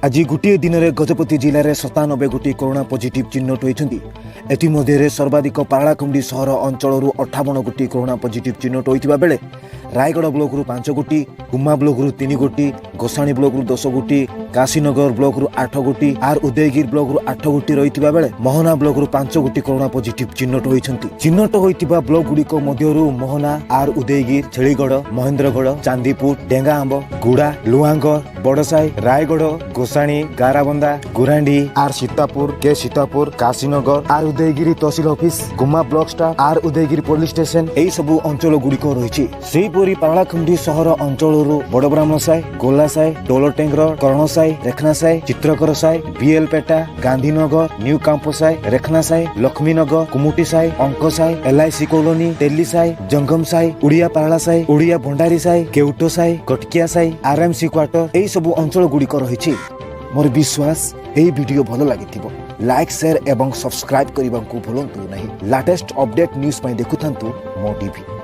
आज गोटे दिन में गजपति जिले में 97 गोटी कोरोना पॉजिटिव चिन्हट होती। एमध्य सर्वाधिक पारलाखुंडी सहर अंचल 58 गोटी कोरोना पॉजिटिव चिन्हट होता बेले रायगढ़ ब्लॉक रु 5 गोटी, गुम्मा ब्लॉक रु 3 गोटी, गोसाणी ब्लॉक रु 10 गोटी, काशीनगर ब्लॉक रु 8 गोटी आर उदयगिर ब्लॉक रु 8 गोटी रही बेले मोहना ब्लॉक रु 5 गोटी कोरोना पॉजिटिव चिन्हट होती। चिन्हट होता ब्लॉक गुड़िक मध्यरु मोहना आर उदयगिर, छेलीगढ़, महेंद्रगढ़, चांदीपुर, डेंगाआंब, गुड़ा, लुआंगर, बड़साई, रायगढ़, गोसाणी, गाराबंदा, गुरांडी आर सीतापुर, के सीतापुर, काशीनगर आर Udayagiri tehsil office, Gumma block staff आर उदयगिरी पुलिस स्टेशन यही सब अंचल गुड़िक रही। पारलाखुंडी सहर अंचल Badabrahmanasai, Golasai, Doltengar, Karanasai, Rekhanasai, Chitrakarasai, BL Peta, Gandhinagar, new Campsai, Rekhanasai, Lakshminagar, Kumutisai, Ankasai, LIC colony, Telisai, Jangamsai, Odia Paralasai, Odia Bhandarisai, Keutosai, Katakiasai, RMC quarter यही सब अंचल गुड़िक रही। मोर विश्वास यही वीडियो भल लगी लाइक शेयर एवं सब्सक्राइब करने को भूलु नहीं। लेटेस्ट अपडेट न्यूज देखुथांतु मो टीवी।